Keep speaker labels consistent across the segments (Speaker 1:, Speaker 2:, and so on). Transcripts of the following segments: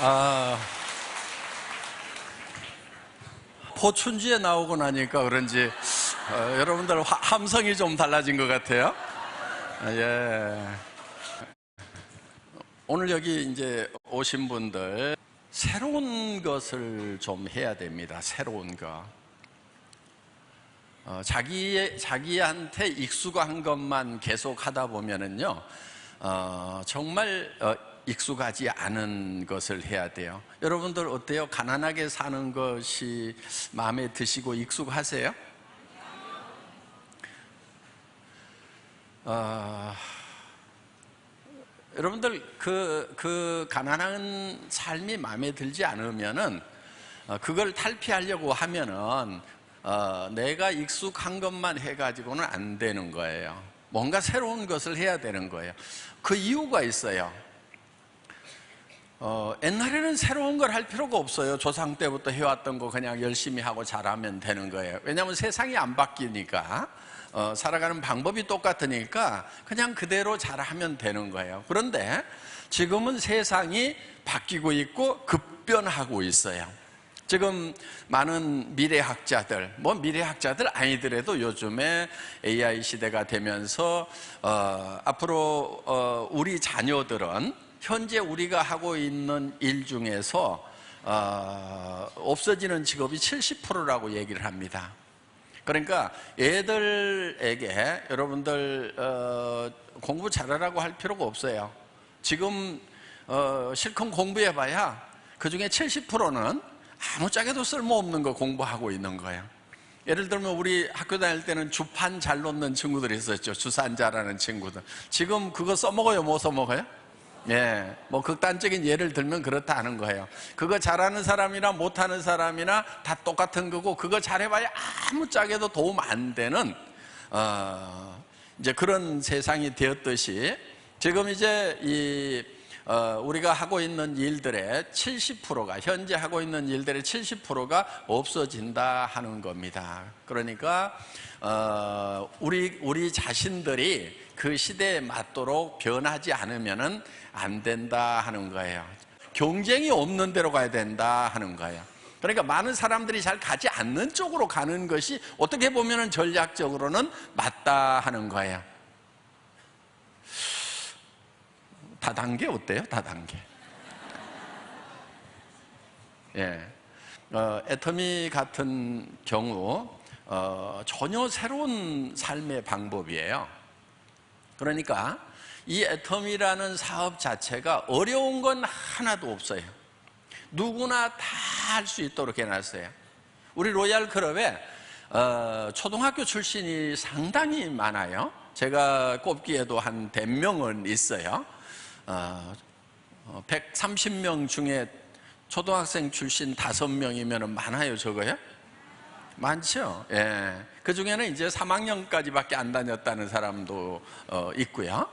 Speaker 1: 아, 포춘지에 나오고 나니까 그런지 여러분들 함성이 좀 달라진 것 같아요. 예. 오늘 여기 이제 오신 분들 새로운 것을 좀 해야 됩니다. 새로운 거. 자기한테 익숙한 것만 계속 하다 보면은요, 정말 익숙하지 않은 것을 해야 돼요. 여러분들 어때요? 가난하게 사는 것이 마음에 드시고 익숙하세요? 여러분들 그 가난한 삶이 마음에 들지 않으면은 그걸 탈피하려고 하면은 내가 익숙한 것만 해가지고는 안 되는 거예요. 뭔가 새로운 것을 해야 되는 거예요. 그 이유가 있어요. 옛날에는 새로운 걸 할 필요가 없어요. 조상 때부터 해왔던 거 그냥 열심히 하고 잘하면 되는 거예요. 왜냐하면 세상이 안 바뀌니까, 살아가는 방법이 똑같으니까 그냥 그대로 잘하면 되는 거예요. 그런데 지금은 세상이 바뀌고 있고 급변하고 있어요. 지금 많은 미래학자들, 미래학자들 아니더라도 요즘에 AI 시대가 되면서 앞으로 우리 자녀들은 현재 우리가 하고 있는 일 중에서 없어지는 직업이 70%라고 얘기를 합니다. 그러니까 애들에게 여러분들 공부 잘하라고 할 필요가 없어요. 지금 실컷 공부해봐야 그 중에 70%는 아무짝에도 쓸모없는 거 공부하고 있는 거예요. 예를 들면 우리 학교 다닐 때는 주판 잘 놓는 친구들이 있었죠. 주산자라는 친구들. 지금 그거 써먹어요? 못 써먹어요? 예, 극단적인 예를 들면 그렇다 하는 거예요. 그거 잘하는 사람이나 못하는 사람이나 다 똑같은 거고, 그거 잘해봐야 아무짝에도 도움 안 되는 이제 그런 세상이 되었듯이, 지금 이제 우리가 하고 있는 일들의 70%가, 현재 하고 있는 일들의 70%가 없어진다 하는 겁니다. 그러니까 우리 자신들이 그 시대에 맞도록 변하지 않으면은 안 된다 하는 거예요. 경쟁이 없는 데로 가야 된다 하는 거예요. 그러니까 많은 사람들이 잘 가지 않는 쪽으로 가는 것이 어떻게 보면은 전략적으로는 맞다 하는 거예요. 다단계 어때요? 다단계. 예. 애터미 같은 경우 전혀 새로운 삶의 방법이에요. 그러니까 이 애터미라는 사업 자체가 어려운 건 하나도 없어요. 누구나 다 할 수 있도록 해놨어요. 우리 로얄 클럽에 초등학교 출신이 상당히 많아요. 제가 꼽기에도 한 100명은 있어요. 130명 중에 초등학생 출신 5명이면 많아요, 저거요? 많죠. 예. 그 중에는 이제 3학년까지밖에 안 다녔다는 사람도 있고요.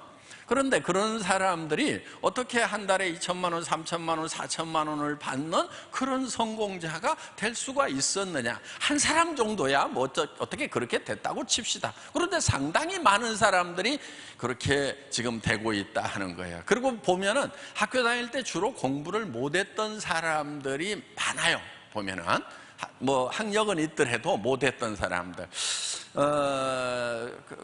Speaker 1: 그런데 그런 사람들이 어떻게 한 달에 2천만 원, 3천만 원, 4천만 원을 받는 그런 성공자가 될 수가 있었느냐? 한 사람 정도야 어떻게 그렇게 됐다고 칩시다. 그런데 상당히 많은 사람들이 그렇게 지금 되고 있다 하는 거예요. 그리고 보면은 학교 다닐 때 주로 공부를 못했던 사람들이 많아요. 보면은 학력은 있더라도 못했던 사람들.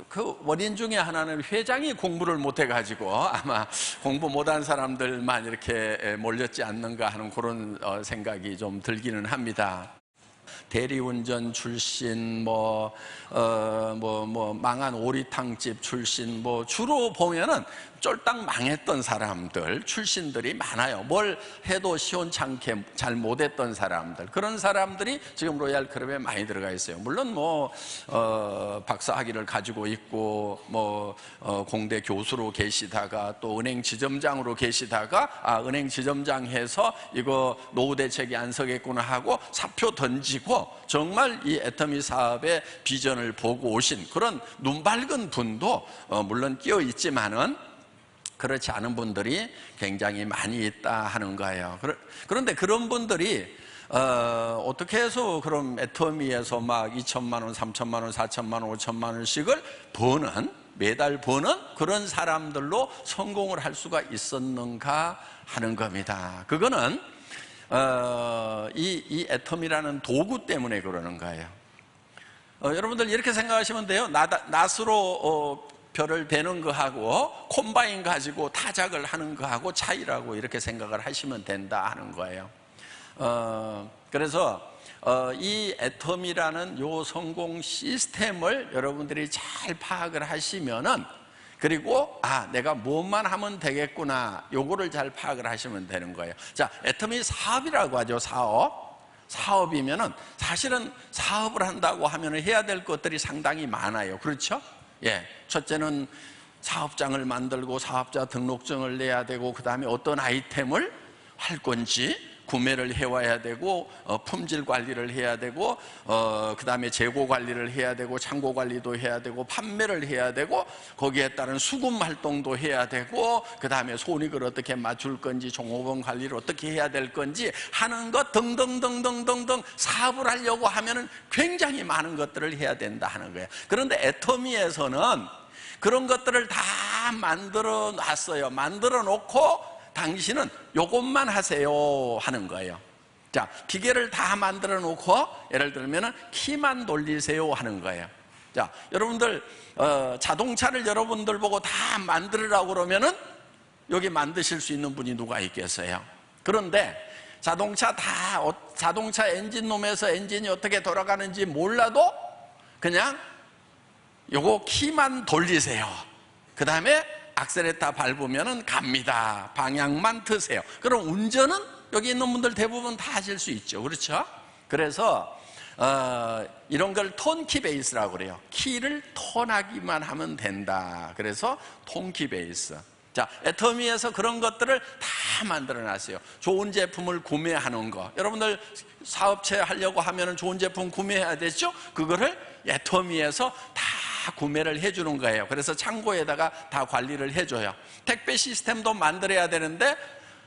Speaker 1: 그 원인 중에 하나는 회장이 공부를 못해가지고 아마 공부 못한 사람들만 이렇게 몰렸지 않는가 하는 그런 생각이 좀 들기는 합니다. 대리운전 출신, 망한 오리탕집 출신, 주로 보면은 쫄딱 망했던 사람들, 출신들이 많아요. 뭘 해도 시원찮게 잘 못했던 사람들, 그런 사람들이 지금 로얄 클럽에 많이 들어가 있어요. 물론 박사 학위를 가지고 있고, 공대 교수로 계시다가 또 은행 지점장으로 계시다가, 은행 지점장 해서 이거 노후 대책이 안 서겠구나 하고 사표 던지고 정말 이 애터미 사업의 비전을 보고 오신 그런 눈 밝은 분도 물론 끼어 있지만은 그렇지 않은 분들이 굉장히 많이 있다 하는 거예요. 그런데 그런 분들이 어떻게 해서 그럼 애터미에서 막 2천만 원, 3천만 원, 4천만 원, 5천만 원씩을 매달 버는 그런 사람들로 성공을 할 수가 있었는가 하는 겁니다. 그거는 이 애텀이라는 도구 때문에 그러는 거예요. 여러분들 이렇게 생각하시면 돼요. 낫으로 별을 베는 거하고 콤바인 가지고 타작을 하는 거하고 차이라고 이렇게 생각을 하시면 된다 하는 거예요. 그래서 이 애텀이라는 요 성공 시스템을 여러분들이 잘 파악을 하시면은, 그리고 내가 뭐만 하면 되겠구나, 요거를 잘 파악을 하시면 되는 거예요. 자, 애텀이 사업이라고 하죠. 사업이면은 사실은 사업을 한다고 하면 해야 될 것들이 상당히 많아요. 그렇죠? 예. 첫째는 사업장을 만들고 사업자 등록증을 내야 되고, 그 다음에 어떤 아이템을 할 건지 구매를 해와야 되고, 품질 관리를 해야 되고, 그 다음에 재고 관리를 해야 되고, 창고 관리도 해야 되고, 판매를 해야 되고, 거기에 따른 수금 활동도 해야 되고, 그 다음에 손익을 어떻게 맞출 건지, 종업원 관리를 어떻게 해야 될 건지 하는 것 등등등등등등, 사업을 하려고 하면은 굉장히 많은 것들을 해야 된다 하는 거예요. 그런데 애터미에서는 그런 것들을 다 만들어 놨어요. 만들어 놓고 당신은 요것만 하세요 하는 거예요. 자, 기계를 다 만들어 놓고 예를 들면 키만 돌리세요 하는 거예요. 자, 여러분들 자동차를 여러분들 보고 다 만들으라고 그러면은 여기 만드실 수 있는 분이 누가 있겠어요? 그런데 자동차 엔진룸에서 엔진이 어떻게 돌아가는지 몰라도 그냥 요거 키만 돌리세요. 그 다음에 악셀레터 밟으면 갑니다. 방향만 트세요. 그럼 운전은 여기 있는 분들 대부분 다 하실 수 있죠. 그렇죠? 그래서 이런 걸 턴키 베이스라고 그래요. 키를 턴하기만 하면 된다. 그래서 턴키 베이스. 자, 애터미에서 그런 것들을 다 만들어 놨어요. 좋은 제품을 구매하는 거. 여러분들 사업체 하려고 하면 좋은 제품 구매해야 되죠? 그거를 애터미에서 다 구매를 해주는 거예요. 그래서 창고에다가 다 관리를 해줘요. 택배 시스템도 만들어야 되는데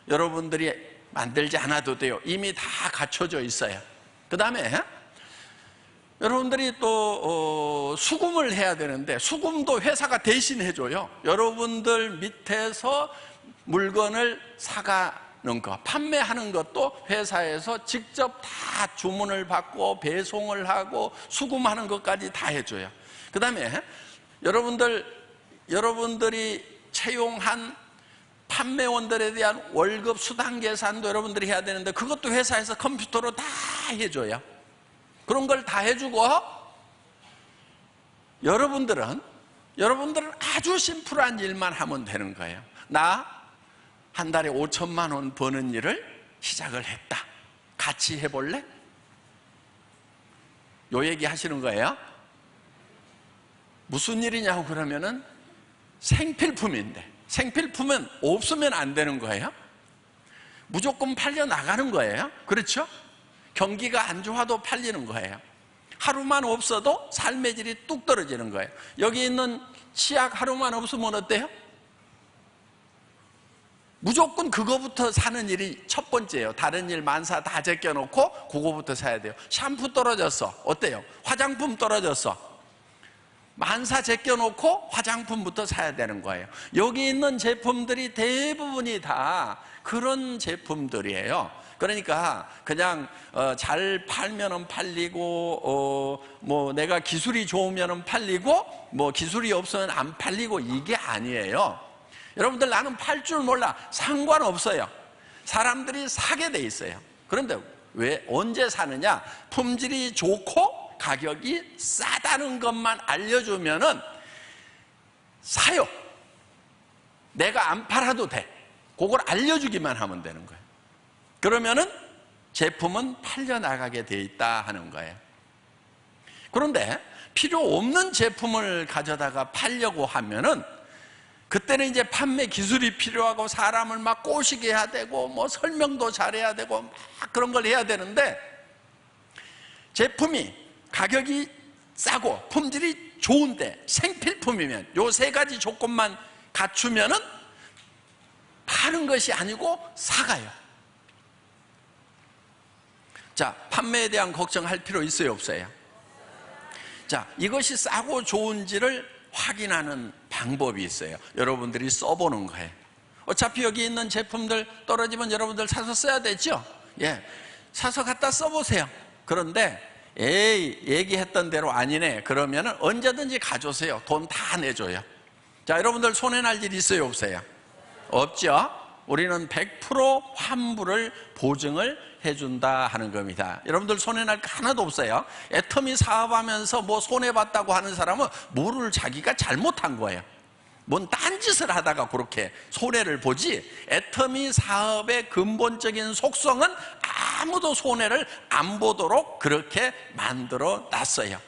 Speaker 1: 여러분들이 만들지 않아도 돼요. 이미 다 갖춰져 있어요. 그 다음에 여러분들이 또 수금을 해야 되는데 수금도 회사가 대신 해줘요. 여러분들 밑에서 물건을 사가는 거, 판매하는 것도 회사에서 직접 다 주문을 받고 배송을 하고 수금하는 것까지 다 해줘요. 그 다음에 여러분들이 채용한 판매원들에 대한 월급 수당 계산도 여러분들이 해야 되는데 그것도 회사에서 컴퓨터로 다 해줘요. 그런 걸 다 해주고 여러분들은 아주 심플한 일만 하면 되는 거예요. 나 한 달에 5천만 원 버는 일을 시작을 했다. 같이 해볼래? 요 얘기 하시는 거예요. 무슨 일이냐고 그러면은 생필품인데, 생필품은 없으면 안 되는 거예요. 무조건 팔려 나가는 거예요. 그렇죠? 경기가 안 좋아도 팔리는 거예요. 하루만 없어도 삶의 질이 뚝 떨어지는 거예요. 여기 있는 치약 하루만 없으면 어때요? 무조건 그거부터 사는 일이 첫 번째예요. 다른 일 만사 다 제껴놓고 그거부터 사야 돼요. 샴푸 떨어졌어. 어때요? 화장품 떨어졌어. 만사 제껴놓고 화장품부터 사야 되는 거예요. 여기 있는 제품들이 대부분이 다 그런 제품들이에요. 그러니까 그냥 잘 팔면은 팔리고 뭐 내가 기술이 좋으면은 팔리고 뭐 기술이 없으면 안 팔리고 이게 아니에요. 여러분들 나는 팔 줄 몰라. 상관없어요. 사람들이 사게 돼 있어요. 그런데 왜 언제 사느냐? 품질이 좋고 가격이 싸다는 것만 알려주면은 사요. 내가 안 팔아도 돼. 그걸 알려주기만 하면 되는 거예요. 그러면은 제품은 팔려나가게 돼 있다 하는 거예요. 그런데 필요 없는 제품을 가져다가 팔려고 하면은 그때는 이제 판매 기술이 필요하고 사람을 막 꼬시게 해야 되고 뭐 설명도 잘해야 되고 막 그런 걸 해야 되는데 제품이 가격이 싸고 품질이 좋은데 생필품이면 요 세 가지 조건만 갖추면은 파는 것이 아니고 사가요. 자, 판매에 대한 걱정할 필요 있어요, 없어요? 자, 이것이 싸고 좋은지를 확인하는 방법이 있어요. 여러분들이 써보는 거예요. 어차피 여기 있는 제품들 떨어지면 여러분들 사서 써야 되죠? 예, 사서 갖다 써보세요. 그런데 에이, 얘기했던 대로 아니네 그러면 언제든지 가져오세요. 돈 다 내줘요. 자, 여러분들 손해 날 일 있어요, 없어요? 없죠? 우리는 100% 환불을 보증을 해준다 하는 겁니다. 여러분들 손해 날 거 하나도 없어요. 애터미 사업하면서 뭐 손해봤다고 하는 사람은 뭐를 자기가 잘못한 거예요. 뭔 딴짓을 하다가 그렇게 손해를 보지, 애터미 사업의 근본적인 속성은 아무도 손해를 안 보도록 그렇게 만들어 놨어요.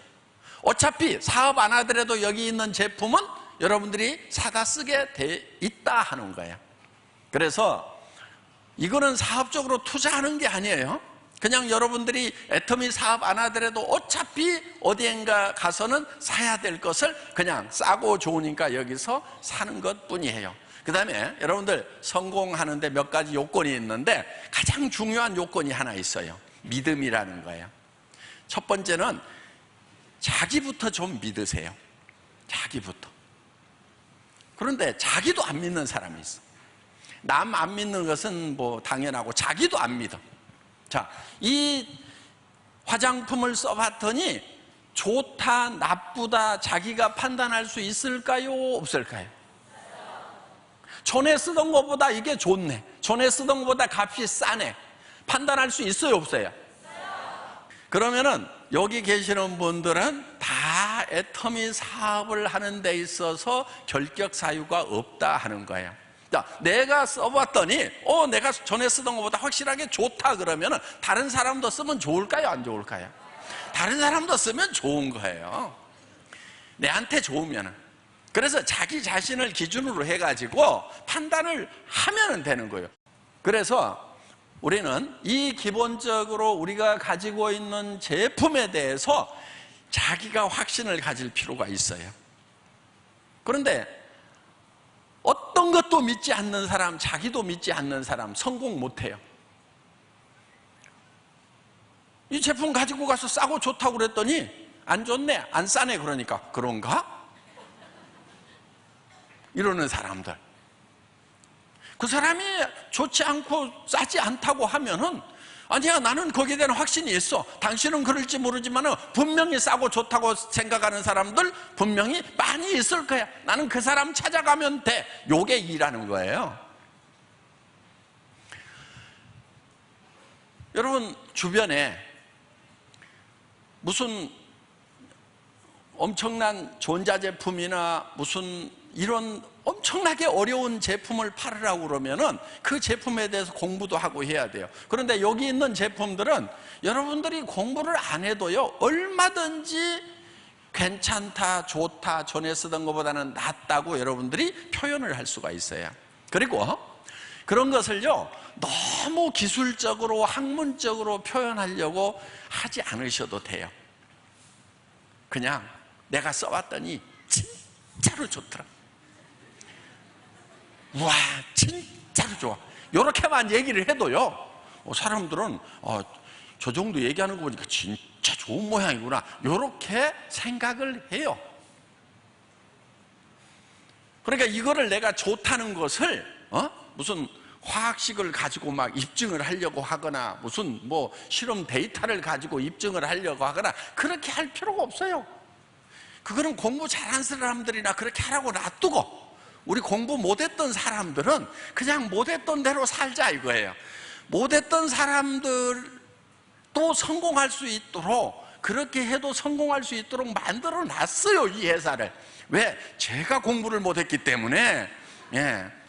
Speaker 1: 어차피 사업 안 하더라도 여기 있는 제품은 여러분들이 사다 쓰게 돼 있다 하는 거예요. 그래서 이거는 사업적으로 투자하는 게 아니에요. 그냥 여러분들이 애터미 사업 안 하더라도 어차피 어디엔가 가서는 사야 될 것을 그냥 싸고 좋으니까 여기서 사는 것 뿐이에요. 그 다음에 여러분들 성공하는데 몇 가지 요건이 있는데 가장 중요한 요건이 하나 있어요. 믿음이라는 거예요. 첫 번째는 자기부터 좀 믿으세요. 자기부터. 그런데 자기도 안 믿는 사람이 있어. 남 안 믿는 것은 뭐 당연하고 자기도 안 믿어. 자, 이 화장품을 써봤더니 좋다, 나쁘다 자기가 판단할 수 있을까요? 없을까요? 전에 쓰던 것보다 이게 좋네, 전에 쓰던 것보다 값이 싸네, 판단할 수 있어요, 없어요? 그러면은 여기 계시는 분들은 다 애터미 사업을 하는 데 있어서 결격 사유가 없다 하는 거예요. 자, 내가 써봤더니 내가 전에 쓰던 것보다 확실하게 좋다 그러면 다른 사람도 쓰면 좋을까요, 안 좋을까요? 다른 사람도 쓰면 좋은 거예요. 내한테 좋으면. 그래서 자기 자신을 기준으로 해가지고 판단을 하면 되는 거예요. 그래서 우리는 이 기본적으로 우리가 가지고 있는 제품에 대해서 자기가 확신을 가질 필요가 있어요. 그런데 어떤 것도 믿지 않는 사람, 자기도 믿지 않는 사람 성공 못해요. 이 제품 가지고 가서 싸고 좋다고 그랬더니 안 좋네, 안 싸네, 그러니까 그런가? 이러는 사람들, 그 사람이 좋지 않고 싸지 않다고 하면은 아니야, 나는 거기에 대한 확신이 있어, 당신은 그럴지 모르지만 분명히 싸고 좋다고 생각하는 사람들 분명히 많이 있을 거야, 나는 그 사람 찾아가면 돼. 요게 일하는 거예요. 여러분 주변에 무슨 엄청난 전자제품이나 무슨 이런 엄청나게 어려운 제품을 팔으라고 그러면은 그 제품에 대해서 공부도 하고 해야 돼요. 그런데 여기 있는 제품들은 여러분들이 공부를 안 해도요, 얼마든지 괜찮다, 좋다, 전에 쓰던 것보다는 낫다고 여러분들이 표현을 할 수가 있어요. 그리고 그런 것을요, 너무 기술적으로 학문적으로 표현하려고 하지 않으셔도 돼요. 그냥 내가 써봤더니 진짜로 좋더라, 와 진짜로 좋아, 이렇게만 얘기를 해도요, 사람들은 저 정도 얘기하는 거 보니까 진짜 좋은 모양이구나, 이렇게 생각을 해요. 그러니까 이거를 내가 좋다는 것을 무슨 화학식을 가지고 막 입증을 하려고 하거나 무슨 뭐 실험 데이터를 가지고 입증을 하려고 하거나 그렇게 할 필요가 없어요. 그거는 공부 잘하는 사람들이나 그렇게 하라고 놔두고, 우리 공부 못했던 사람들은 그냥 못했던 대로 살자 이거예요. 못했던 사람들도 성공할 수 있도록, 그렇게 해도 성공할 수 있도록 만들어 놨어요, 이 회사를. 왜? 제가 공부를 못했기 때문에.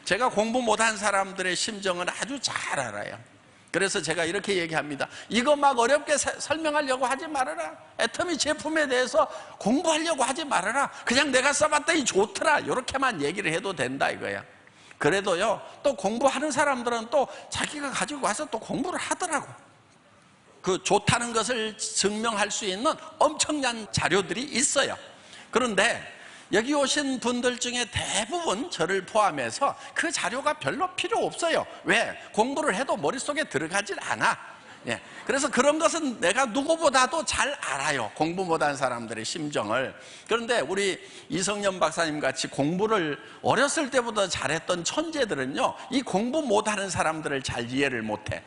Speaker 1: 제가 공부 못한 사람들의 심정은 아주 잘 알아요. 그래서 제가 이렇게 얘기합니다. 이거 막 어렵게 설명하려고 하지 말아라. 애터미 제품에 대해서 공부하려고 하지 말아라. 그냥 내가 써봤더니 좋더라, 이렇게만 얘기를 해도 된다 이거야. 그래도요, 또 공부하는 사람들은 또 자기가 가지고 와서 또 공부를 하더라고. 그 좋다는 것을 증명할 수 있는 엄청난 자료들이 있어요. 그런데 여기 오신 분들 중에 대부분 저를 포함해서 그 자료가 별로 필요 없어요. 왜? 공부를 해도 머릿속에 들어가질 않아. 그래서 그런 것은 내가 누구보다도 잘 알아요, 공부 못한 사람들의 심정을. 그런데 우리 이성년 박사님 같이 공부를 어렸을 때부터 잘했던 천재들은요, 이 공부 못하는 사람들을 잘 이해를 못해.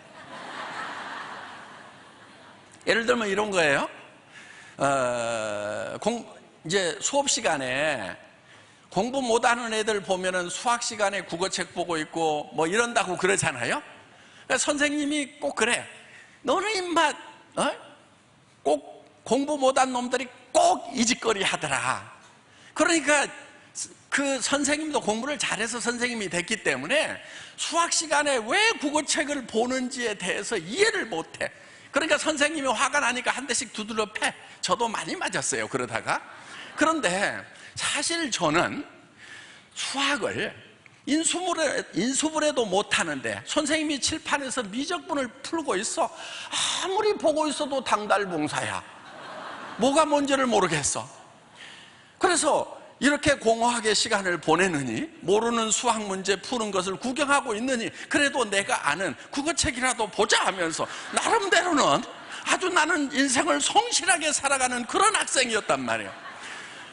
Speaker 1: 예를 들면 이런 거예요. 이제 수업 시간에 공부 못하는 애들 보면은 수학 시간에 국어책 보고 있고 뭐 이런다고 그러잖아요. 그러니까 선생님이 꼭 그래. 너는 임마 꼭 공부 못한 놈들이 꼭 이짓거리 하더라. 그러니까 그 선생님도 공부를 잘해서 선생님이 됐기 때문에 수학 시간에 왜 국어책을 보는지에 대해서 이해를 못해. 그러니까 선생님이 화가 나니까 한 대씩 두드려 패. 저도 많이 맞았어요, 그러다가. 그런데 사실 저는 수학을 인수분해도 못하는데 선생님이 칠판에서 미적분을 풀고 있어. 아무리 보고 있어도 당달봉사야. 뭐가 뭔지를 모르겠어. 그래서 이렇게 공허하게 시간을 보내느니, 모르는 수학 문제 푸는 것을 구경하고 있느니, 그래도 내가 아는 국어책이라도 보자 하면서 나름대로는 아주 나는 인생을 성실하게 살아가는 그런 학생이었단 말이에요.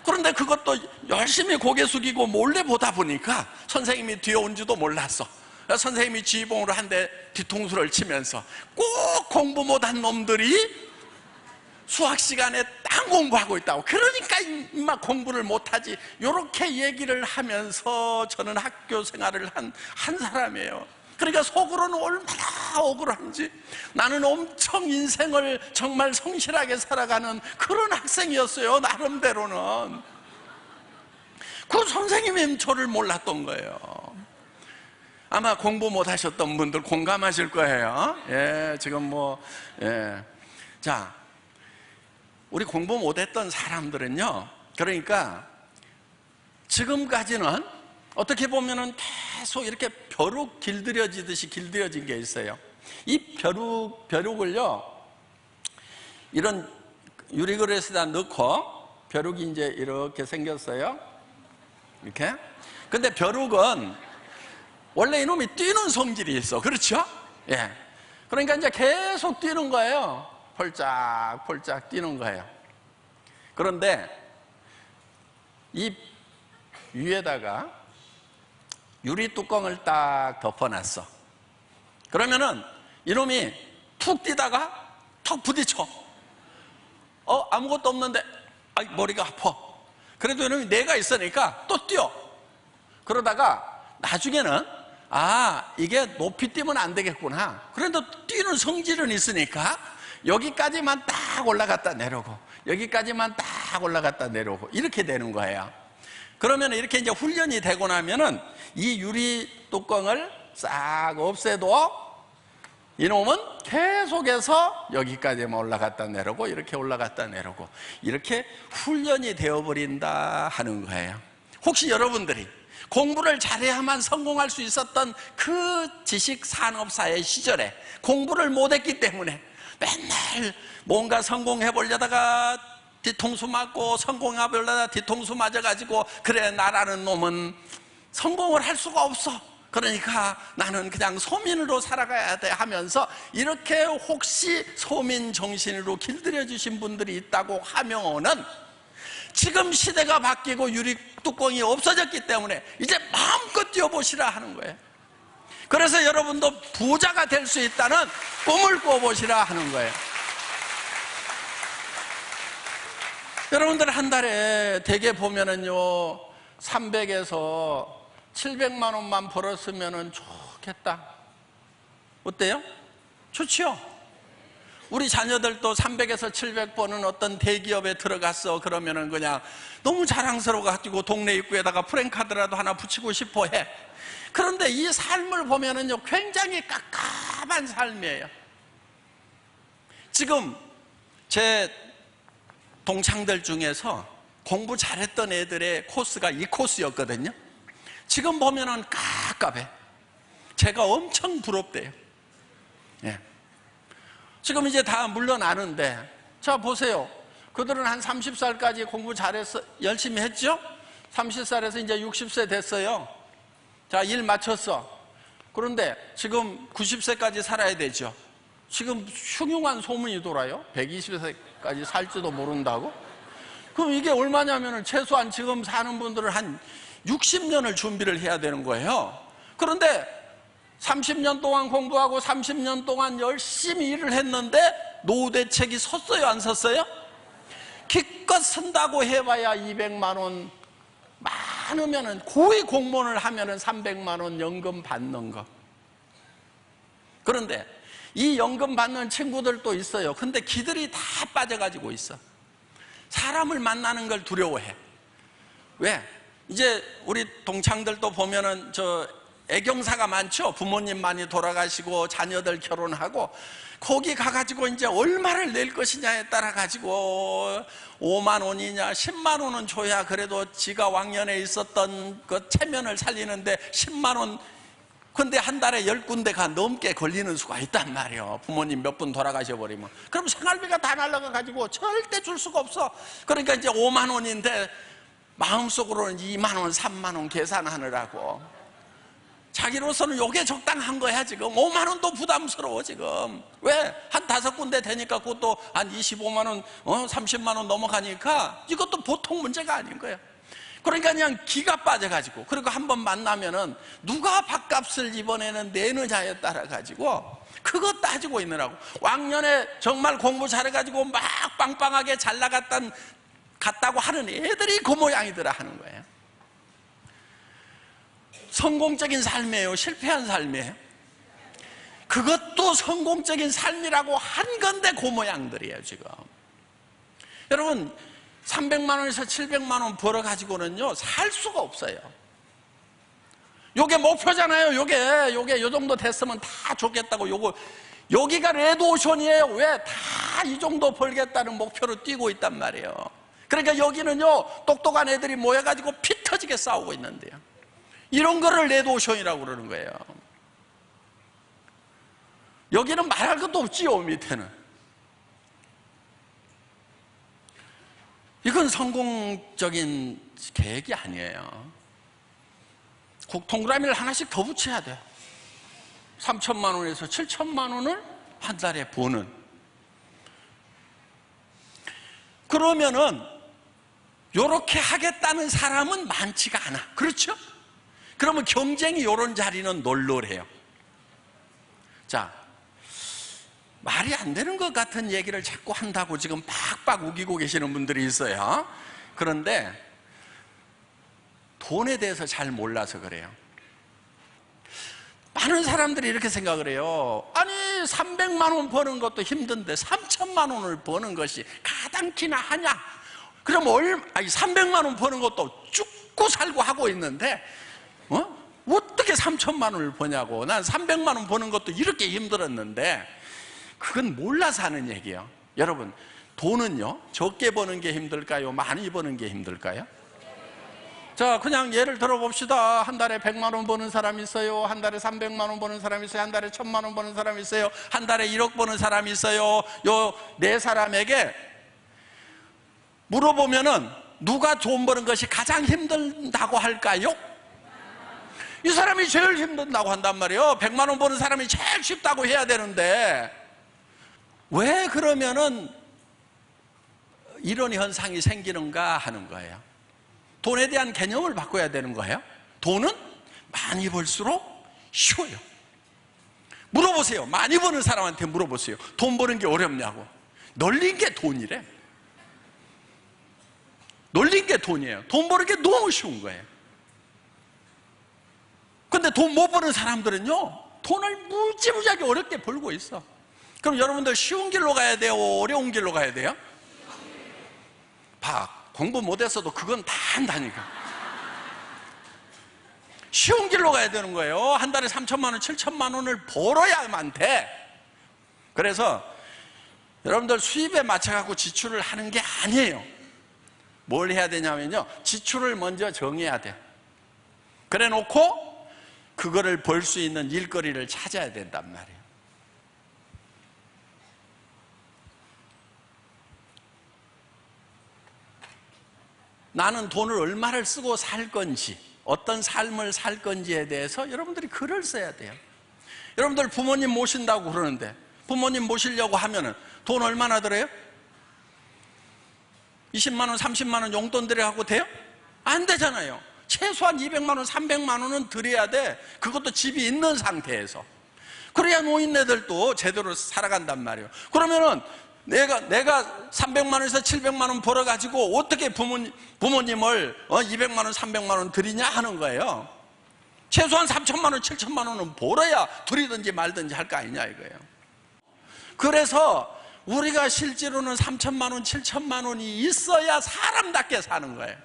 Speaker 1: 그런데 그것도 열심히 고개 숙이고 몰래 보다 보니까 선생님이 뒤에 온지도 몰랐어. 선생님이 지휘봉으로 한 대 뒤통수를 치면서 꼭 공부 못한 놈들이 수학 시간에 딱 공부하고 있다고. 그러니까 임마 공부를 못하지. 이렇게 얘기를 하면서 저는 학교 생활을 한 사람이에요. 그러니까 속으로는 얼마나 억울한지. 나는 엄청 인생을 정말 성실하게 살아가는 그런 학생이었어요, 나름대로는. 그 선생님이 저를 몰랐던 거예요. 아마 공부 못하셨던 분들 공감하실 거예요. 예, 지금 자, 우리 공부 못했던 사람들은요, 그러니까 지금까지는 어떻게 보면은 계속 이렇게 벼룩 길들여지듯이 길들여진 게 있어요. 이 벼룩을요, 이런 유리그릇에다 넣고, 벼룩이 이제 이렇게 생겼어요. 이렇게. 근데 벼룩은 원래 이놈이 뛰는 성질이 있어. 그렇죠? 예. 그러니까 이제 계속 뛰는 거예요. 폴짝폴짝 뛰는 거예요. 그런데 이 위에다가 유리 뚜껑을 딱 덮어놨어. 그러면은 이놈이 툭 뛰다가 턱 부딪혀. 아무것도 없는데 머리가 아파. 그래도 이놈이 내가 있으니까 또 뛰어. 그러다가 나중에는 이게 높이 뛰면 안 되겠구나. 그래도 뛰는 성질은 있으니까 여기까지만 딱 올라갔다 내려오고, 여기까지만 딱 올라갔다 내려오고, 이렇게 되는 거예요. 그러면 이렇게 이제 훈련이 되고 나면은 이 유리 뚜껑을 싹 없애도 이놈은 계속해서 여기까지만 올라갔다 내려오고, 이렇게 올라갔다 내려오고, 이렇게 훈련이 되어버린다 하는 거예요. 혹시 여러분들이 공부를 잘해야만 성공할 수 있었던 그 지식산업사회 시절에 공부를 못했기 때문에 맨날 뭔가 성공해보려다가 뒤통수 맞고, 성공해보려다가 뒤통수 맞아가지고, 그래 나라는 놈은 성공을 할 수가 없어, 그러니까 나는 그냥 소민으로 살아가야 돼 하면서 이렇게 혹시 소민 정신으로 길들여 주신 분들이 있다고 하면은, 지금 시대가 바뀌고 유리 뚜껑이 없어졌기 때문에 이제 마음껏 뛰어보시라 하는 거예요. 그래서 여러분도 부자가 될 수 있다는 꿈을 꿔보시라 하는 거예요. 여러분들 한 달에 대개 보면은요, 300에서 700만 원만 벌었으면 좋겠다. 어때요? 좋지요? 우리 자녀들도 300에서 700 버는 어떤 대기업에 들어갔어. 그러면은 그냥 너무 자랑스러워가지고 동네 입구에다가 프랜카드라도 하나 붙이고 싶어 해. 그런데 이 삶을 보면은요, 굉장히 깝깝한 삶이에요. 지금 제 동창들 중에서 공부 잘했던 애들의 코스가 이 코스였거든요. 지금 보면은 깝깝해. 제가 엄청 부럽대요. 예. 지금 이제 다 물러나는데, 자 보세요. 그들은 한 30살까지 공부 잘했어, 열심히 했죠? 30살에서 이제 60세 됐어요. 자, 일 마쳤어. 그런데 지금 90세까지 살아야 되죠. 지금 흉흉한 소문이 돌아요. 120세까지 살지도 모른다고? 그럼 이게 얼마냐면은 최소한 지금 사는 분들은 한 60년을 준비를 해야 되는 거예요. 그런데 30년 동안 공부하고 30년 동안 열심히 일을 했는데 노후대책이 섰어요, 안 섰어요? 기껏 쓴다고 해봐야 200만 원, 많으면은 고위 공무원을 하면은 300만 원 연금 받는 거. 그런데 이 연금 받는 친구들도 있어요. 근데 기들이 다 빠져가지고 있어. 사람을 만나는 걸 두려워해. 왜? 이제 우리 동창들도 보면은 애경사가 많죠. 부모님 많이 돌아가시고 자녀들 결혼하고 거기 가가지고 이제 얼마를 낼 것이냐에 따라 가지고 5만 원이냐 10만 원은 줘야 그래도 지가 왕년에 있었던 그 체면을 살리는데 10만 원, 근데 한 달에 10군데가 넘게 걸리는 수가 있단 말이에요. 부모님 몇 분 돌아가셔 버리면. 그럼 생활비가 다 날라가 가지고 절대 줄 수가 없어. 그러니까 이제 5만 원인데 마음속으로는 2만 원 3만 원 계산하느라고 자기로서는 요게 적당한 거야. 지금 5만 원도 부담스러워. 지금 왜? 한 5군데 되니까 그것도 한 25만 원 30만 원 넘어가니까 이것도 보통 문제가 아닌 거야. 그러니까 그냥 기가 빠져가지고, 그리고 한번 만나면은 누가 밥값을 이번에는 내느냐에 따라 가지고 그거 따지고 있느라고. 왕년에 정말 공부 잘해가지고 막 빵빵하게 잘 갔다고 하는 애들이 그 모양이더라 하는 거예요. 성공적인 삶이에요? 실패한 삶이에요? 그것도 성공적인 삶이라고 한 건데 그 모양들이에요 지금. 여러분 300만 원에서 700만 원 벌어가지고는요 살 수가 없어요. 요게 목표잖아요. 요게 요 정도 됐으면 다 좋겠다고. 여기가 레드오션이에요. 왜? 다 이 정도 벌겠다는 목표로 뛰고 있단 말이에요. 그러니까 여기는요 똑똑한 애들이 모여가지고 피 터지게 싸우고 있는데요, 이런 거를 레드오션이라고 그러는 거예요. 여기는 말할 것도 없지요. 밑에는 이건 성공적인 계획이 아니에요. 동그라미를 하나씩 더 붙여야 돼요. 3천만 원에서 7천만 원을 한 달에 버는. 그러면은 요렇게 하겠다는 사람은 많지가 않아. 그렇죠? 그러면 경쟁이 요런 자리는 널널해요. 자, 말이 안 되는 것 같은 얘기를 자꾸 한다고 지금 빡빡 우기고 계시는 분들이 있어요. 그런데 돈에 대해서 잘 몰라서 그래요. 많은 사람들이 이렇게 생각을 해요. 아니 300만 원 버는 것도 힘든데 3천만 원을 버는 것이 가당키나 하냐? 그럼 300만 원 버는 것도 죽고 살고 하고 있는데 어떻게 3천만 원을 버냐고. 난 300만 원 버는 것도 이렇게 힘들었는데. 그건 몰라서 하는 얘기예요. 여러분, 돈은요 적게 버는 게 힘들까요? 많이 버는 게 힘들까요? 자, 그냥 예를 들어 봅시다. 한 달에 100만 원 버는 사람이 있어요. 한 달에 300만 원 버는 사람이 있어요. 한 달에 1000만 원 버는 사람이 있어요. 한 달에 1억 버는 사람이 있어요. 요 네 사람에게 물어보면은 누가 돈 버는 것이 가장 힘들다고 할까요? 이 사람이 제일 힘든다고 한단 말이에요. 100만 원 버는 사람이 제일 쉽다고 해야 되는데, 왜 그러면은 이런 현상이 생기는가 하는 거예요. 돈에 대한 개념을 바꿔야 되는 거예요. 돈은 많이 벌수록 쉬워요. 물어보세요. 많이 버는 사람한테 물어보세요. 돈 버는 게 어렵냐고. 널린 게 돈이래. 널린 게 돈이에요. 돈 버는 게 너무 쉬운 거예요. 근데 돈 못 버는 사람들은요 돈을 무지무지하게 어렵게 벌고 있어. 그럼 여러분들 쉬운 길로 가야 돼요? 어려운 길로 가야 돼요? 공부 못했어도 그건 다 한다니까. 쉬운 길로 가야 되는 거예요. 한 달에 3천만 원, 7천만 원을 벌어야만 돼. 그래서 여러분들 수입에 맞춰갖고 지출을 하는 게 아니에요. 뭘 해야 되냐면요, 지출을 먼저 정해야 돼. 그래 놓고 그거를 벌 수 있는 일거리를 찾아야 된단 말이에요. 나는 돈을 얼마를 쓰고 살 건지, 어떤 삶을 살 건지에 대해서 여러분들이 글을 써야 돼요. 여러분들 부모님 모신다고 그러는데, 부모님 모시려고 하면은 돈 얼마나 들어요? 20만 원, 30만 원 용돈 들여갖고 돼요? 안 되잖아요. 최소한 200만 원, 300만 원은 드려야 돼. 그것도 집이 있는 상태에서. 그래야 노인네들도 제대로 살아간단 말이에요. 그러면은 내가 300만 원에서 700만 원 벌어가지고 어떻게 부모님을 200만 원, 300만 원 드리냐 하는 거예요. 최소한 3천만 원, 7천만 원은 벌어야 드리든지 말든지 할 거 아니냐 이거예요. 그래서 우리가 실제로는 3천만 원, 7천만 원이 있어야 사람답게 사는 거예요.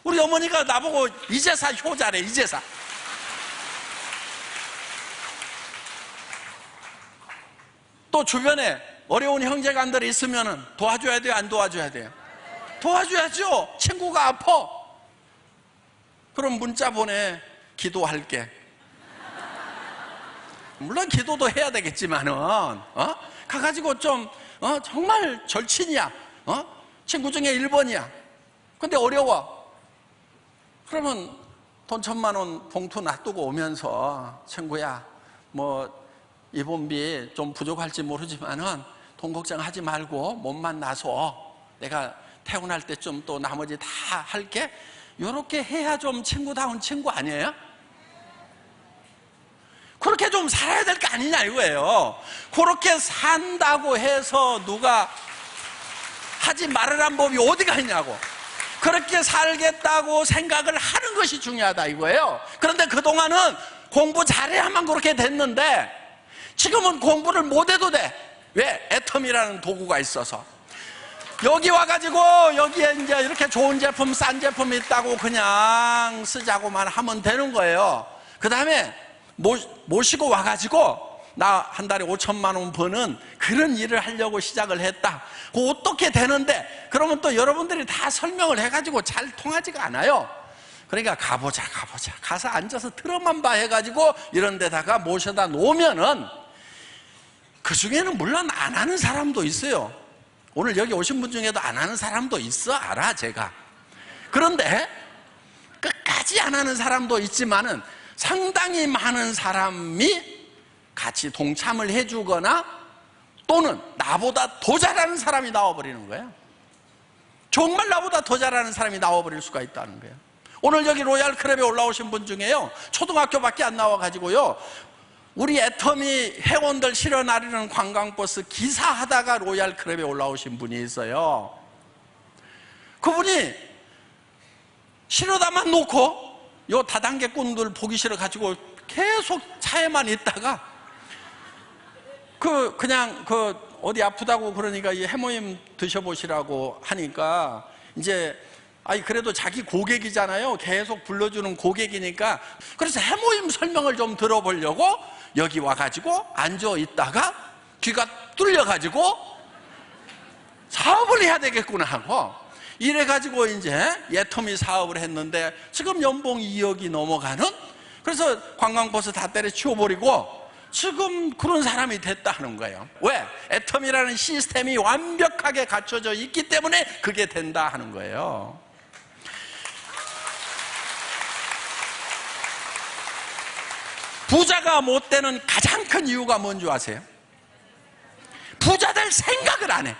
Speaker 1: 우리 어머니가 나보고 이제사 효자래, 이제사. 또 주변에 어려운 형제간들이 있으면 도와줘야 돼요, 안 도와줘야 돼요? 도와줘야죠. 친구가 아파. 그럼 문자 보내. 기도할게. 물론 기도도 해야 되겠지만은 가가지고 좀 정말 절친이야. 친구 중에 1번이야. 근데 어려워. 그러면 돈 1,000만 원 봉투 놔두고 오면서 친구야, 뭐 이번비 좀 부족할지 모르지만은 돈 걱정하지 말고 몸만 나서 내가 퇴원할 때쯤 또 나머지 다 할게. 이렇게 해야 좀 친구다운 친구 아니에요? 그렇게 좀 살아야 될 거 아니냐 이거예요. 그렇게 산다고 해서 누가 하지 말으란 법이 어디가 있냐고. 그렇게 살겠다고 생각을 하는 것이 중요하다 이거예요. 그런데 그동안은 공부 잘해야만 그렇게 됐는데 지금은 공부를 못해도 돼. 왜? 애텀이라는 도구가 있어서. 여기 와가지고 여기에 이제 이렇게 좋은 제품, 싼 제품 있다고 그냥 쓰자고만 하면 되는 거예요. 그 다음에 모시고 와가지고 나 한 달에 5천만 원 버는 그런 일을 하려고 시작을 했다. 그 어떻게 되는데? 그러면 또 여러분들이 다 설명을 해가지고 잘 통하지가 않아요. 그러니까 가보자. 가서 앉아서 틀어만 봐 해가지고 이런 데다가 모셔다 놓으면은 그 중에는 물론 안 하는 사람도 있어요. 오늘 여기 오신 분 중에도 안 하는 사람도 있어, 알아 제가. 그런데 끝까지 안 하는 사람도 있지만은 상당히 많은 사람이 같이 동참을 해주거나 또는 나보다 더 잘하는 사람이 나와버리는 거예요. 정말 나보다 더 잘하는 사람이 나와버릴 수가 있다는 거예요. 오늘 여기 로얄 클럽에 올라오신 분 중에요, 초등학교밖에 안 나와가지고요, 우리 애터미 회원들 실어 나르는 관광버스 기사하다가 로얄 클럽에 올라오신 분이 있어요. 그분이 실어다만 놓고 요 다단계꾼들 보기 싫어 가지고 계속 차에만 있다가 그냥 어디 아프다고 그러니까 이 해모임 드셔보시라고 하니까 이제 그래도 자기 고객이잖아요. 계속 불러주는 고객이니까 그래서 해모임 설명을 좀 들어보려고 여기 와가지고 앉아 있다가 귀가 뚫려가지고 사업을 해야 되겠구나 하고 이래가지고 이제 애터미 사업을 했는데 지금 연봉 2억이 넘어가는, 그래서 관광버스 다 때려치워버리고 지금 그런 사람이 됐다 하는 거예요. 왜? 애터미라는 시스템이 완벽하게 갖춰져 있기 때문에 그게 된다 하는 거예요. 부자가 못 되는 가장 큰 이유가 뭔지 아세요? 부자 될 생각을 안 해.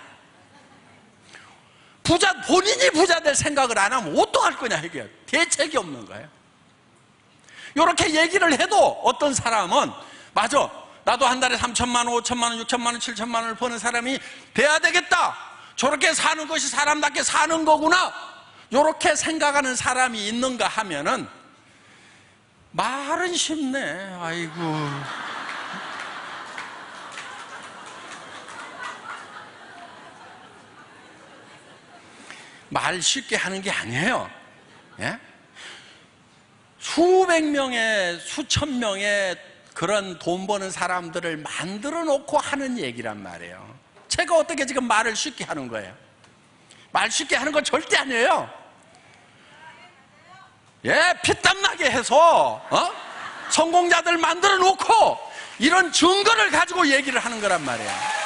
Speaker 1: 본인이 부자 될 생각을 안 하면 어떡할 거냐 이게 대책이 없는 거예요. 이렇게 얘기를 해도 어떤 사람은 맞아, 나도 한 달에 3천만 원, 5천만 원, 6천만 원, 7천만 원을 버는 사람이 돼야 되겠다. 저렇게 사는 것이 사람답게 사는 거구나. 이렇게 생각하는 사람이 있는가 하면은 말은 쉽네. 아이고. 말 쉽게 하는 게 아니에요. 예? 수백 명의, 수천 명의 그런 돈 버는 사람들을 만들어 놓고 하는 얘기란 말이에요. 제가 어떻게 지금 말을 쉽게 하는 거예요? 말 쉽게 하는 건 절대 아니에요. 예, 피땀 나게 해서 성공자들 만들어 놓고 이런 증거를 가지고 얘기를 하는 거란 말이에요.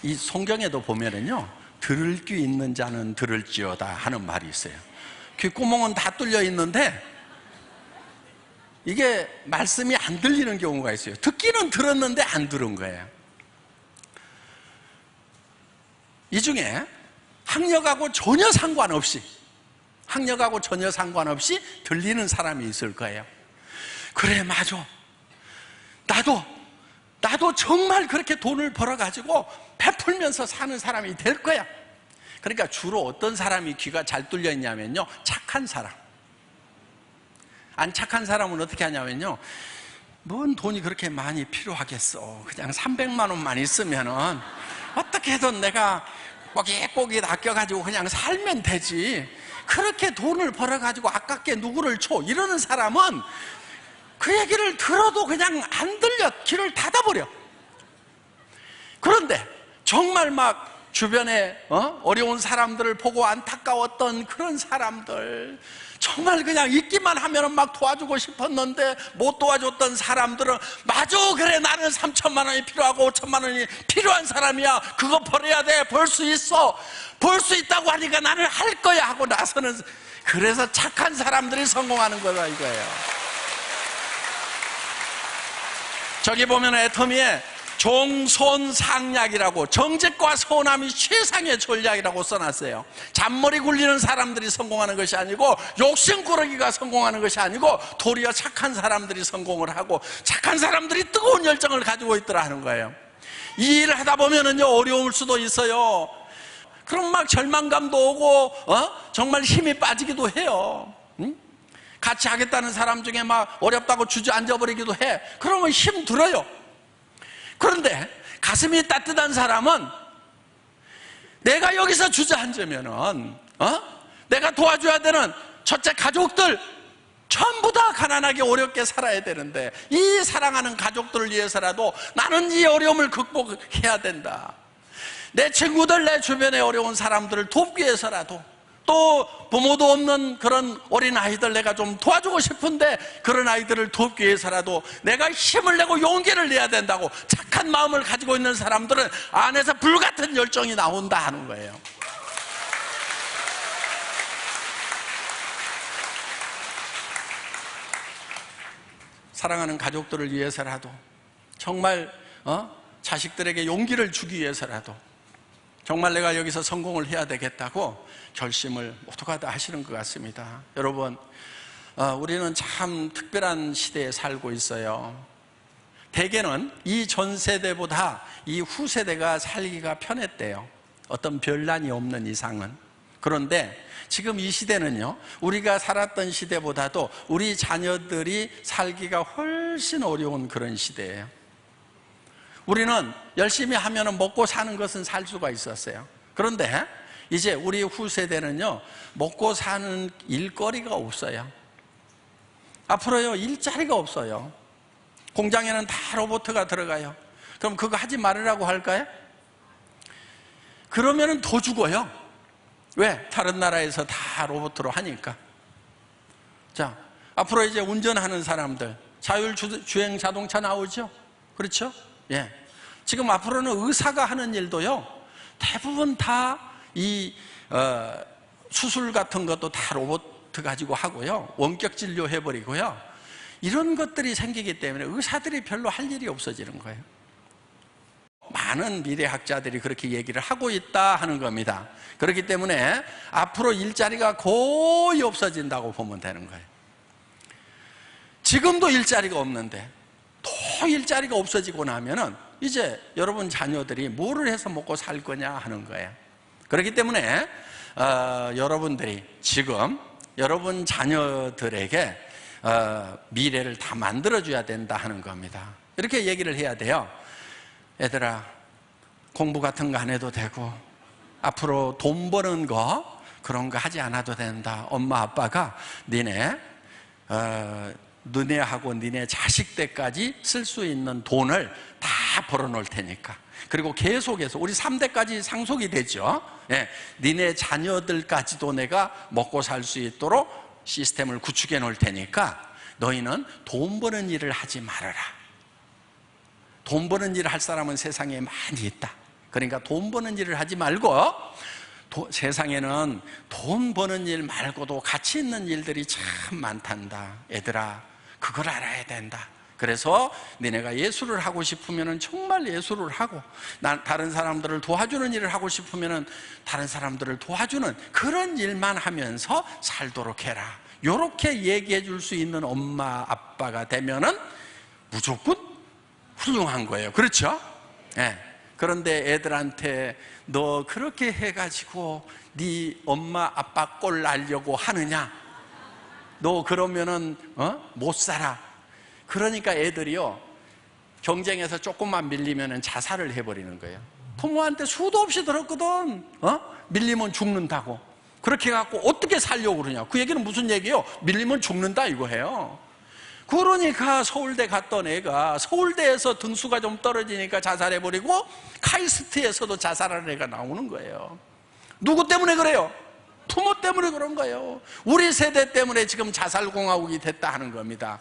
Speaker 1: 이 성경에도 보면은요, 들을 귀 있는 자는 들을지어다 하는 말이 있어요. 귓구멍은 다 뚫려 있는데 이게 말씀이 안 들리는 경우가 있어요. 듣기는 들었는데 안 들은 거예요. 이 중에 학력하고 전혀 상관없이 학력하고 전혀 상관없이 들리는 사람이 있을 거예요. 그래, 맞아. 나도 정말 그렇게 돈을 벌어가지고 베풀면서 사는 사람이 될 거야. 그러니까 주로 어떤 사람이 귀가 잘 뚫려 있냐면요, 착한 사람. 안 착한 사람은 어떻게 하냐면요, 뭔 돈이 그렇게 많이 필요하겠어. 그냥 300만 원만 있으면은 어떻게든 내가 꼬깃꼬깃 아껴가지고 그냥 살면 되지. 그렇게 돈을 벌어가지고 아깝게 누구를 쳐. 이러는 사람은 그 얘기를 들어도 그냥 안 들려. 귀를 닫아버려. 그런데 정말 막 주변에 어려운 사람들을 보고 안타까웠던 그런 사람들, 정말 그냥 있기만 하면 막 도와주고 싶었는데 못 도와줬던 사람들은, 맞아, 그래, 나는 3천만 원이 필요하고 5천만 원이 필요한 사람이야. 그거 벌어야 돼. 벌 수 있어. 벌 수 있다고 하니까 나는 할 거야 하고 나서는, 그래서 착한 사람들이 성공하는 거다 이거예요. 저기 보면 애터미에 종손상략이라고, 정직과 선함이 최상의 전략이라고 써놨어요. 잔머리 굴리는 사람들이 성공하는 것이 아니고, 욕심꾸러기가 성공하는 것이 아니고, 도리어 착한 사람들이 성공을 하고, 착한 사람들이 뜨거운 열정을 가지고 있더라 하는 거예요. 이 일을 하다 보면은요, 어려울 수도 있어요. 그럼 막 절망감도 오고, 정말 힘이 빠지기도 해요. 응? 같이 하겠다는 사람 중에 막 어렵다고 주저앉아 버리기도 해. 그러면 힘 들어요. 그런데 가슴이 따뜻한 사람은, 내가 여기서 주저앉으면은 내가 도와줘야 되는 첫째 가족들 전부 다 가난하게 어렵게 살아야 되는데, 이 사랑하는 가족들을 위해서라도 나는 이 어려움을 극복해야 된다. 내 친구들, 내 주변에 어려운 사람들을 돕기 위해서라도, 또 부모도 없는 그런 어린 아이들 내가 좀 도와주고 싶은데 그런 아이들을 돕기 위해서라도 내가 힘을 내고 용기를 내야 된다고 착한 마음을 가지고 있는 사람들은 안에서 불같은 열정이 나온다 하는 거예요. 사랑하는 가족들을 위해서라도, 정말 자식들에게 용기를 주기 위해서라도 정말 내가 여기서 성공을 해야 되겠다고 결심을 모두가 다 하시는 것 같습니다. 여러분, 우리는 참 특별한 시대에 살고 있어요. 대개는 이 전 세대보다 이 후세대가 살기가 편했대요. 어떤 별난이 없는 이상은. 그런데 지금 이 시대는요, 우리가 살았던 시대보다도 우리 자녀들이 살기가 훨씬 어려운 그런 시대예요. 우리는 열심히 하면 먹고 사는 것은 살 수가 있었어요. 그런데 이제 우리 후세대는요, 먹고 사는 일거리가 없어요. 앞으로요, 일자리가 없어요. 공장에는 다 로봇가 들어가요. 그럼 그거 하지 말으라고 할까요? 그러면은 더 죽어요. 왜? 다른 나라에서 다 로봇으로 하니까. 자, 앞으로 이제 운전하는 사람들, 자율주행 자동차 나오죠? 그렇죠? 예. 지금 앞으로는 의사가 하는 일도요, 대부분 다 이 수술 같은 것도 다 로봇 가지고 하고요, 원격 진료 해버리고요, 이런 것들이 생기기 때문에 의사들이 별로 할 일이 없어지는 거예요. 많은 미래학자들이 그렇게 얘기를 하고 있다 하는 겁니다. 그렇기 때문에 앞으로 일자리가 거의 없어진다고 보면 되는 거예요. 지금도 일자리가 없는데 더 일자리가 없어지고 나면은 이제 여러분 자녀들이 뭐를 해서 먹고 살 거냐 하는 거예요. 그렇기 때문에 여러분들이 지금 여러분 자녀들에게 미래를 다 만들어줘야 된다 하는 겁니다. 이렇게 얘기를 해야 돼요. 얘들아, 공부 같은 거 안 해도 되고 앞으로 돈 버는 거 그런 거 하지 않아도 된다. 엄마 아빠가 너네하고 니네 자식 때까지 쓸 수 있는 돈을 다 벌어 놓을 테니까, 그리고 계속해서 우리 3대까지 상속이 되죠. 예, 니네 자녀들까지도 내가 먹고 살 수 있도록 시스템을 구축해 놓을 테니까 너희는 돈 버는 일을 하지 말아라. 돈 버는 일을 할 사람은 세상에 많이 있다. 그러니까 돈 버는 일을 하지 말고, 세상에는 돈 버는 일 말고도 가치 있는 일들이 참 많단다. 얘들아, 그걸 알아야 된다. 그래서 니네가 예술을 하고 싶으면 정말 예술을 하고, 다른 사람들을 도와주는 일을 하고 싶으면 다른 사람들을 도와주는 그런 일만 하면서 살도록 해라. 이렇게 얘기해 줄 수 있는 엄마 아빠가 되면은 무조건 훌륭한 거예요. 그렇죠? 네. 그런데 애들한테 너 그렇게 해가지고 네 엄마 아빠 꼴 날려고 하느냐? 너 그러면은 못 살아. 그러니까 애들이요, 경쟁에서 조금만 밀리면 자살을 해버리는 거예요. 부모한테 수도 없이 들었거든. 밀리면 죽는다고. 그렇게 해갖고 어떻게 살려고 그러냐. 그 얘기는 무슨 얘기예요? 밀리면 죽는다 이거예요. 그러니까 서울대 갔던 애가 서울대에서 등수가 좀 떨어지니까 자살해버리고 카이스트에서도 자살하는 애가 나오는 거예요. 누구 때문에 그래요? 부모 때문에 그런 거예요. 우리 세대 때문에 지금 자살공화국이 됐다 하는 겁니다.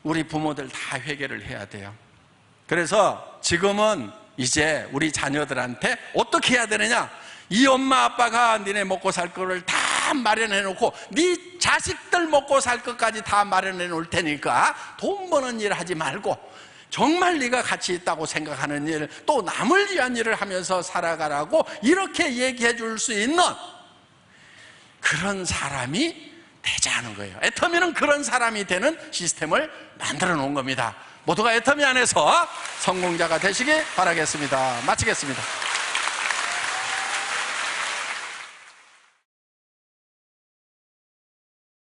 Speaker 1: 우리 부모들 다 회개를 해야 돼요. 그래서 지금은 이제 우리 자녀들한테 어떻게 해야 되느냐? 이 엄마 아빠가 니네 먹고 살 거를 다 마련해 놓고 네 자식들 먹고 살 것까지 다 마련해 놓을 테니까 돈 버는 일 하지 말고 정말 네가 가치 있다고 생각하는 일, 또 남을 위한 일을 하면서 살아가라고 이렇게 얘기해 줄 수 있는 그런 사람이 되자는 거예요. 애터미는 그런 사람이 되는 시스템을 만들어 놓은 겁니다. 모두가 애터미 안에서 성공자가 되시기 바라겠습니다. 마치겠습니다.